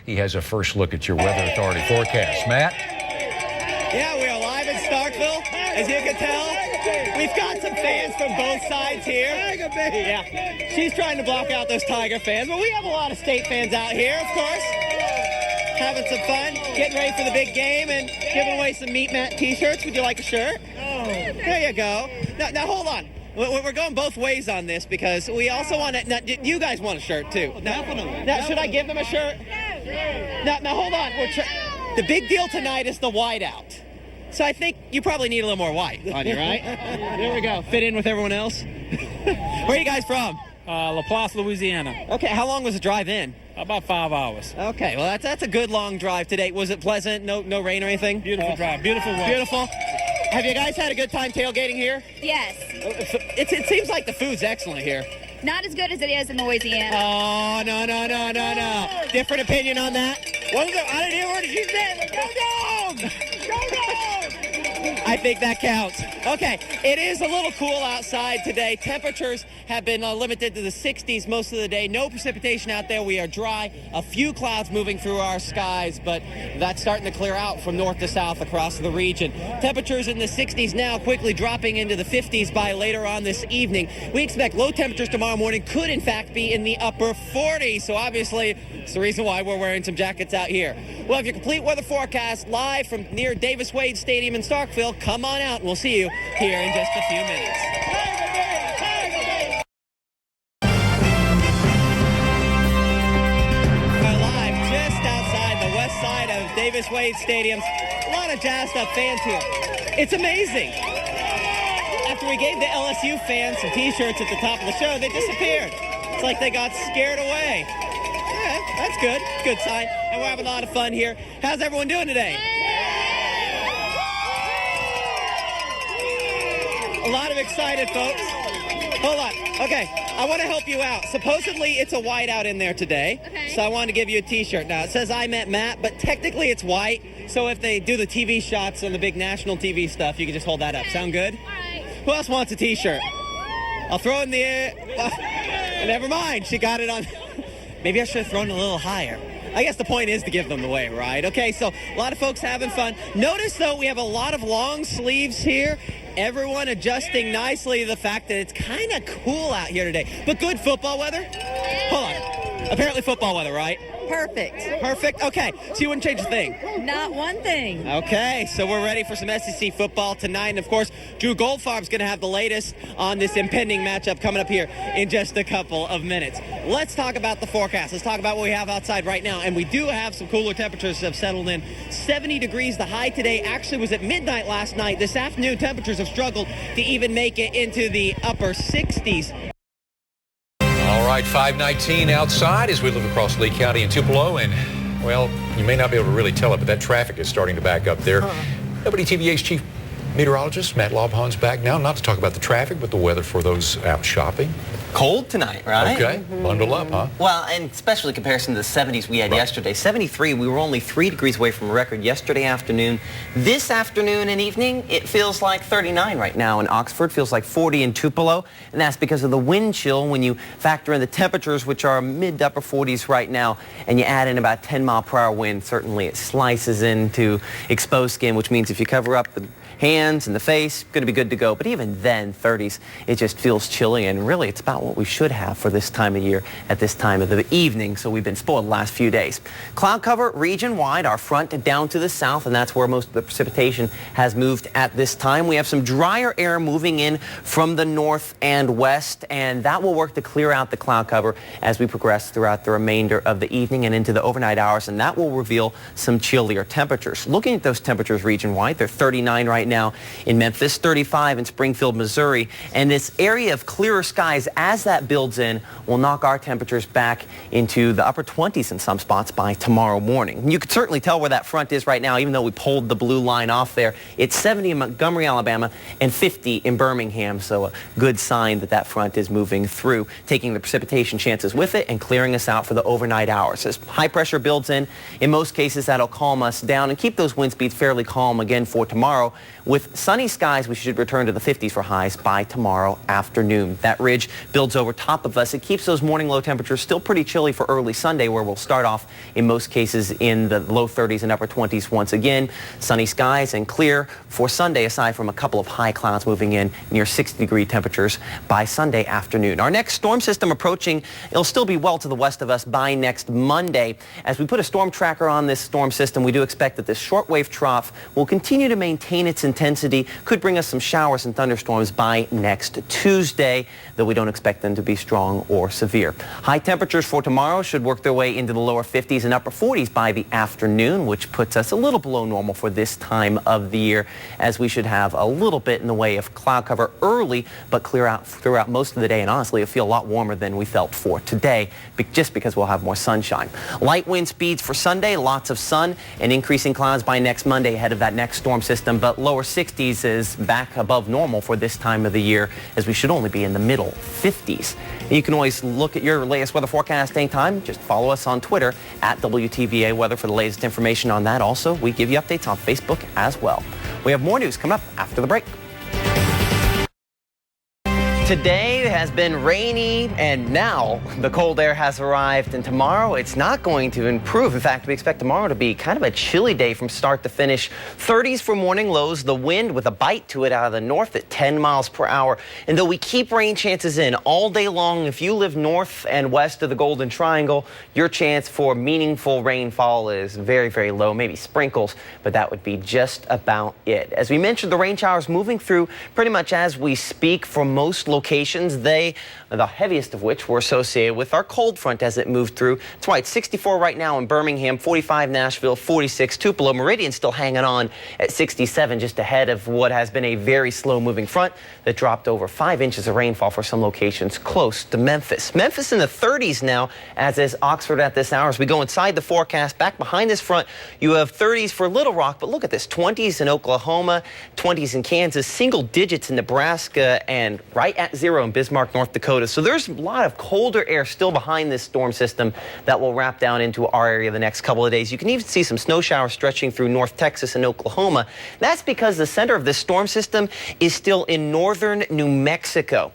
He has a first look at your Weather Authority forecast. Matt? Yeah, we are live in Starkville. As you can tell, we've got some fans from both sides here. Yeah, she's trying to block out those Tiger fans, but we have a lot of state fans out here, of course. Having some fun, getting ready for the big game, and giving away some Meet Matt t-shirts. Would you like a shirt? Oh. There you go. Now hold on. We're going both ways on this because we also want to. Now, you guys want a shirt too. Definitely. Now, should I give them a shirt? Now hold on. The big deal tonight is the whiteout. So I think you probably need a little more white on you, right? There we go. Fit in with everyone else. Where are you guys from? Laplace, Louisiana. Okay, how long was the drive in? About 5 hours. Okay, well that's a good long drive today. Was it pleasant? No rain or anything? Beautiful drive. Beautiful weather. Beautiful. Have you guys had a good time tailgating here? Yes. It seems like the food's excellent here. Not as good as it is in Louisiana. Oh, no. Different opinion on that? What is it? I didn't hear what she said. Go Dogs! Go Dogs! I think that counts. Okay, it is a little cool outside today. Temperatures have been limited to the 60s most of the day. No precipitation out there. We are dry. A few clouds moving through our skies, but that's starting to clear out from north to south across the region. Temperatures in the 60s now, quickly dropping into the 50s by later on this evening. We expect low temperatures tomorrow morning could, in fact, be in the upper 40s. So obviously, it's the reason why we're wearing some jackets out here. We'll have your complete weather forecast live from near Davis-Wade Stadium in Starkville. Come on out, and we'll see you here in just a few minutes. We're live just outside the west side of Davis-Wade Stadium. A lot of jazzed-up fans here. It's amazing. After we gave the LSU fans some T-shirts at the top of the show, they disappeared. It's like they got scared away. Yeah, that's good. Good sign. And we're having a lot of fun here. How's everyone doing today? A lot of excited folks. Hold on. Okay, I want to help you out. Supposedly it's a whiteout in there today. Okay. So I wanted to give you a T-shirt. Now, it says I met Matt, but technically it's white. So if they do the TV shots and the big national TV stuff, you can just hold that up. Sound good? All right. Who else wants a T-shirt? I'll throw it in the air. Never mind. She got it on. Maybe I should have thrown it a little higher. I guess the point is to give them away, right? Okay, so a lot of folks having fun. Notice, though, we have a lot of long sleeves here. Everyone adjusting nicely to the fact that it's kind of cool out here today. But good football weather? Hold on. Apparently football weather, right? Perfect. Perfect? Okay, so you wouldn't change a thing? Not one thing. Okay, so we're ready for some SEC football tonight. And, of course, Drew Goldfarb's going to have the latest on this impending matchup coming up here in just a couple of minutes. Let's talk about the forecast. Let's talk about what we have outside right now. And we do have some cooler temperatures that have settled in. 70 degrees the high today. Actually was at midnight last night. This afternoon, temperatures have struggled to even make it into the upper 60s. All right, 519 outside as we look across Lee County and Tupelo. And, well, you may not be able to really tell it, but that traffic is starting to back up there. WTVA's chief meteorologist, Matt Laubhahn's back now, not to talk about the traffic, but the weather for those out shopping. Cold tonight, right? Okay, bundle up, huh? Well, and especially in comparison to the 70s we had yesterday. 73, we were only 3 degrees away from a record yesterday afternoon. This afternoon and evening, it feels like 39 right now in Oxford, feels like 40 in Tupelo, and that's because of the wind chill when you factor in the temperatures, which are mid to upper 40s right now, and you add in about 10-mile-per-hour wind. Certainly it slices into exposed skin, which means if you cover up the hands and the face, going to be good to go. But even then, 30s, it just feels chilly, and really it's about what we should have for this time of year at this time of the evening. So we've been spoiled the last few days. Cloud cover region-wide, our front down to the south, and that's where most of the precipitation has moved at this time. We have some drier air moving in from the north and west, and that will work to clear out the cloud cover as we progress throughout the remainder of the evening and into the overnight hours, and that will reveal some chillier temperatures. Looking at those temperatures region-wide, they're 39 right now in Memphis, 35 in Springfield, Missouri, and this area of clearer skies, as that builds in, will knock our temperatures back into the upper 20s in some spots by tomorrow morning. You can certainly tell where that front is right now, even though we pulled the blue line off there. It's 70 in Montgomery, Alabama, and 50 in Birmingham, so a good sign that that front is moving through, taking the precipitation chances with it and clearing us out for the overnight hours. As high pressure builds in most cases, that'll calm us down and keep those wind speeds fairly calm again for tomorrow. With sunny skies, we should return to the 50s for highs by tomorrow afternoon. That ridge builds over top of us. It keeps those morning low temperatures still pretty chilly for early Sunday, where we'll start off in most cases in the low 30s and upper 20s once again. Sunny skies and clear for Sunday, aside from a couple of high clouds moving in near 60-degree temperatures by Sunday afternoon. Our next storm system approaching, it'll still be well to the west of us by next Monday. As we put a storm tracker on this storm system, we do expect that this shortwave trough will continue to maintain its intensity, could bring us some showers and thunderstorms by next Tuesday, though we don't expect them to be strong or severe. High temperatures for tomorrow should work their way into the lower 50s and upper 40s by the afternoon, which puts us a little below normal for this time of the year, as we should have a little bit in the way of cloud cover early, but clear out throughout most of the day. And honestly, it'll feel a lot warmer than we felt for today, just because we'll have more sunshine. Light wind speeds for Sunday, lots of sun and increasing clouds by next Monday ahead of that next storm system, but lower 60s is back above normal for this time of the year, as we should only be in the middle 50s. And you can always look at your latest weather forecast anytime. Just follow us on Twitter at WTVA Weather for the latest information on that. Also, we give you updates on Facebook as well. We have more news coming up after the break. Today has been rainy, and now the cold air has arrived, and tomorrow it's not going to improve. In fact, we expect tomorrow to be kind of a chilly day from start to finish. 30s for morning lows, the wind with a bite to it out of the north at 10 miles per hour. And though we keep rain chances in all day long, if you live north and west of the Golden Triangle, your chance for meaningful rainfall is very, very low, maybe sprinkles, but that would be just about it. As we mentioned, the rain showers moving through pretty much as we speak for most locations. The heaviest of which were associated with our cold front as it moved through. That's why it's 64 right now in Birmingham, 45 Nashville, 46 Tupelo. Meridian still hanging on at 67, just ahead of what has been a very slow-moving front that dropped over 5 inches of rainfall for some locations close to Memphis. Memphis in the 30s now, as is Oxford at this hour. As we go inside the forecast, back behind this front, you have 30s for Little Rock, but look at this, 20s in Oklahoma, 20s in Kansas, single digits in Nebraska, and right at 0 in Bismarck, North Dakota. So there's a lot of colder air still behind this storm system that will wrap down into our area the next couple of days. You can even see some snow showers stretching through North Texas and Oklahoma. That's because the center of this storm system is still in northern New Mexico.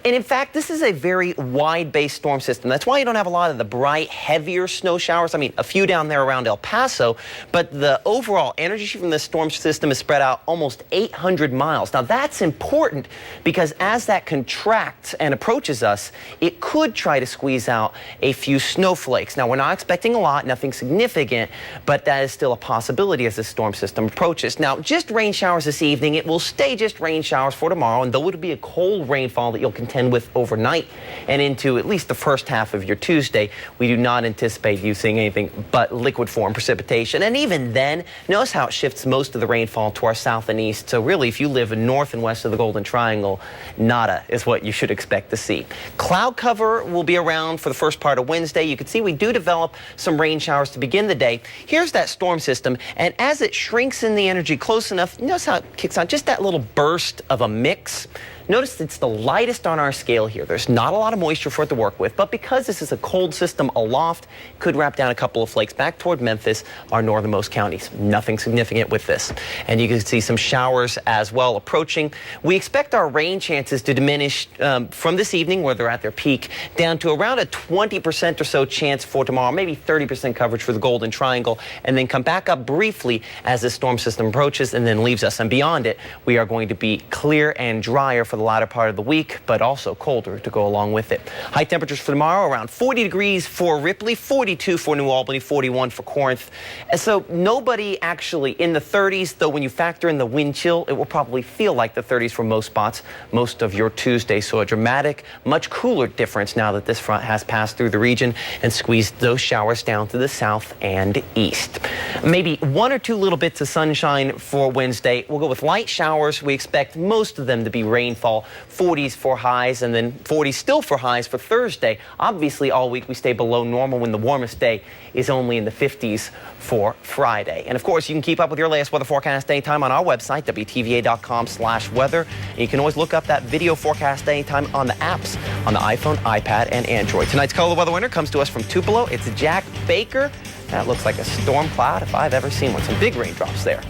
And in fact, this is a very wide-based storm system. That's why you don't have a lot of the bright, heavier snow showers. I mean, a few down there around El Paso, but the overall energy from this storm system is spread out almost 800 miles. Now, that's important because as that contracts and approaches us, it could try to squeeze out a few snowflakes. Now, we're not expecting a lot, nothing significant, but that is still a possibility as this storm system approaches. Now, just rain showers this evening. It will stay just rain showers for tomorrow, and though it'll be a cold rainfall that you'll contend with overnight and into at least the first half of your Tuesday, we do not anticipate you seeing anything but liquid form precipitation. And even then, notice how it shifts most of the rainfall to our south and east. So really, if you live north and west of the Golden Triangle, nada is what you should expect to see. Cloud cover will be around for the first part of Wednesday. You can see we do develop some rain showers to begin the day. Here's that storm system, and as it shrinks in the energy close enough, notice how it kicks on just that little burst of a mix. Notice it's the lightest on our scale here. There's not a lot of moisture for it to work with, but because this is a cold system aloft, it could wrap down a couple of flakes back toward Memphis, our northernmost counties. Nothing significant with this. And you can see some showers as well approaching. We expect our rain chances to diminish from this evening, where they're at their peak, down to around a 20% or so chance for tomorrow, maybe 30% coverage for the Golden Triangle, and then come back up briefly as this storm system approaches and then leaves us. And beyond it, we are going to be clear and drier for the latter part of the week, but also colder to go along with it. High temperatures for tomorrow, around 40 degrees for Ripley, 42 for New Albany, 41 for Corinth. And so nobody actually in the 30s, though when you factor in the wind chill, it will probably feel like the 30s for most spots most of your Tuesday. So a dramatic, much cooler difference now that this front has passed through the region and squeezed those showers down to the south and east. Maybe one or two little bits of sunshine for Wednesday. We'll go with light showers. We expect most of them to be rainfall. 40s for highs, and then 40s still for highs for Thursday. Obviously, all week we stay below normal when the warmest day is only in the 50s for Friday. And of course, you can keep up with your latest weather forecast anytime on our website, WTVA.com/weather. And you can always look up that video forecast anytime on the apps on the iPhone, iPad, and Android. Tonight's Color Weather Winner comes to us from Tupelo. It's Jack Baker. That looks like a storm cloud if I've ever seen one. Some big raindrops there.